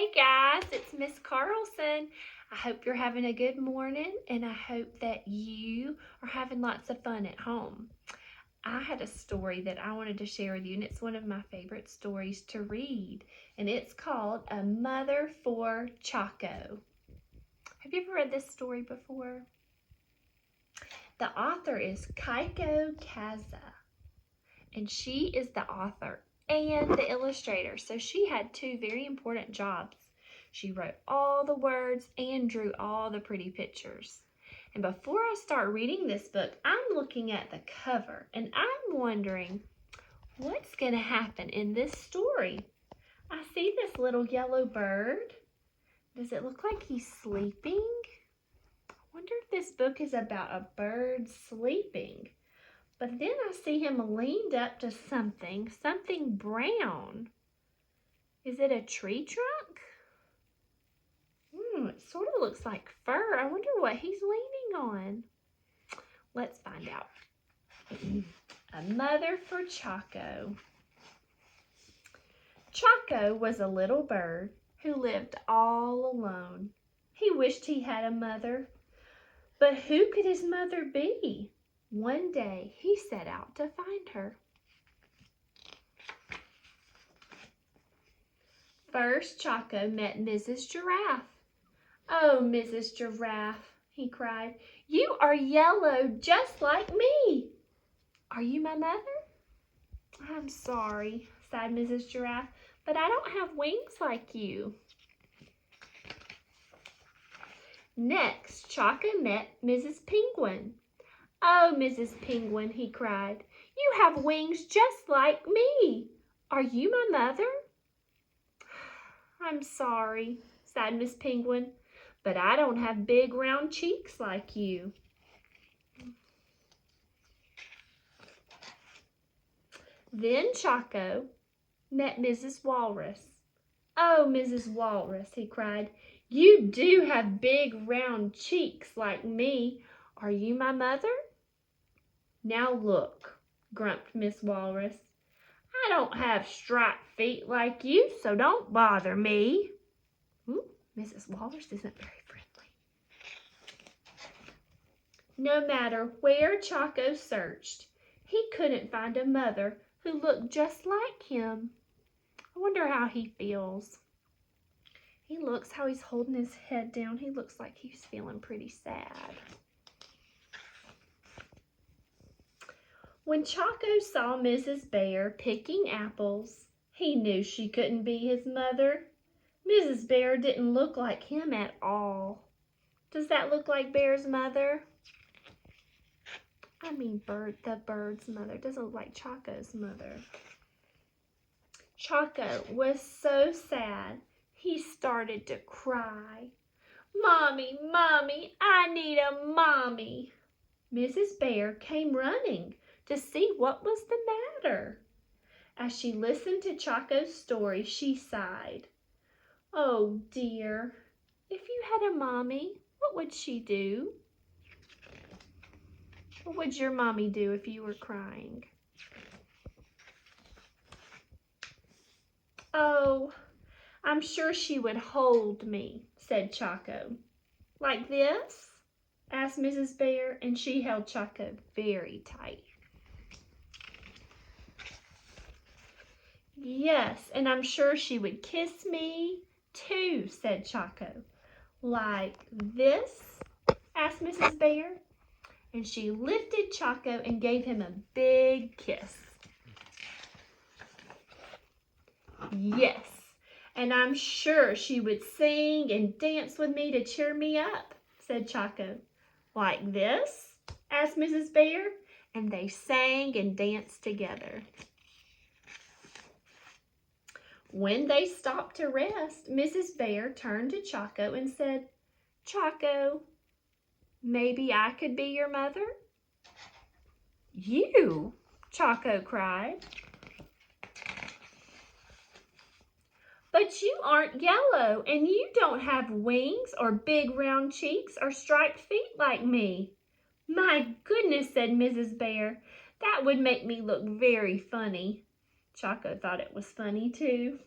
Hey guys, it's Miss Carlson. I hope you're having a good morning and I hope that you are having lots of fun at home. I had a story that I wanted to share with you, and it's one of my favorite stories to read, and it's called A Mother for Choco. Have you ever read this story before? The author is Choco, and she is the author and the illustrator, so she had two very important jobs. She wrote all the words and drew all the pretty pictures. And before I start reading this book, I'm looking at the cover and I'm wondering what's going to happen in this story. I see this little yellow bird. Does it look like he's sleeping? I wonder if this book is about a bird sleeping. But then I see him leaned up to something brown. Is it a tree trunk? It sort of looks like fur. I wonder what he's leaning on. Let's find out. A Mother for Choco. Choco was a little bird who lived all alone. He wished he had a mother, but who could his mother be? One day he set out to find her. First, Choco met Mrs. Giraffe. "Oh, Mrs. Giraffe," he cried, "you are yellow just like me. Are you my mother?" "I'm sorry," sighed Mrs. Giraffe, "but I don't have wings like you." Next, Choco met Mrs. Penguin. "Oh, Mrs. Penguin," he cried, "you have wings just like me. Are you my mother?" "I'm sorry," sighed Miss Penguin, "but I don't have big round cheeks like you." Then Choco met Mrs. Walrus. "Oh, Mrs. Walrus," he cried, "you do have big round cheeks like me. Are you my mother?" "Now look," grumped Miss Walrus, "I don't have striped feet like you, so don't bother me." Mrs. Walrus isn't very friendly. No matter where Choco searched, he couldn't find a mother who looked just like him. I wonder how he feels. He looks how he's holding his head down. He looks like he's feeling pretty sad. When Choco saw Mrs. Bear picking apples, he knew she couldn't be his mother. Mrs. Bear didn't look like him at all. Does that look like Bear's mother? I mean the bird's mother. It doesn't look like Choco's mother. Choco was so sad, he started to cry. "Mommy, Mommy, I need a mommy." Mrs. Bear came running to see what was the matter. As she listened to Choco's story, she sighed. "Oh dear, if you had a mommy, what would she do?" What would your mommy do if you were crying? "Oh, I'm sure she would hold me," said Choco. "Like this?" asked Mrs. Bear, and she held Choco very tight. "Yes, and I'm sure she would kiss me too," said Choco. "Like this?" asked Mrs. Bear, and she lifted Choco and gave him a big kiss. "Yes, and I'm sure she would sing and dance with me to cheer me up," said Choco. "Like this?" asked Mrs. Bear, and they sang and danced together. When they stopped to rest, Mrs. Bear turned to Choco and said, "Choco, maybe I could be your mother?" "You?" Choco cried. "But you aren't yellow, and you don't have wings or big round cheeks or striped feet like me." "My goodness," said Mrs. Bear, "that would make me look very funny." Choco thought it was funny too.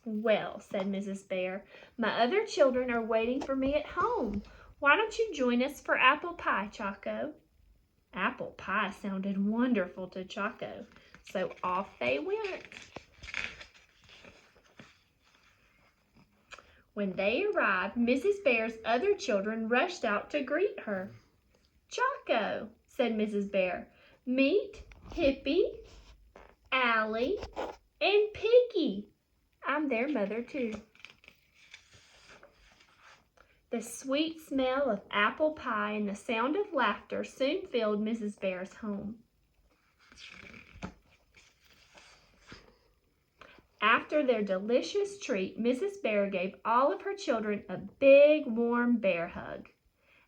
"Well," said Mrs. Bear, "my other children are waiting for me at home. Why don't you join us for apple pie, Choco?" Apple pie sounded wonderful to Choco, so off they went. When they arrived, Mrs. Bear's other children rushed out to greet her. "Choco," said Mrs. Bear, "meet Hippie, Allie, and Piggy. I'm their mother too." The sweet smell of apple pie and the sound of laughter soon filled Mrs. Bear's home. After their delicious treat, Mrs. Bear gave all of her children a big, warm bear hug.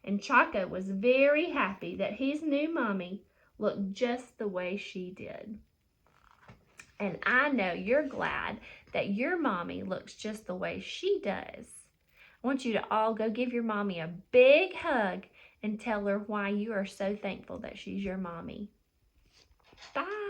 And Choco was very happy that his new mommy looked just the way she did. And I know you're glad that your mommy looks just the way she does. I want you to all go give your mommy a big hug and tell her why you are so thankful that she's your mommy. Bye.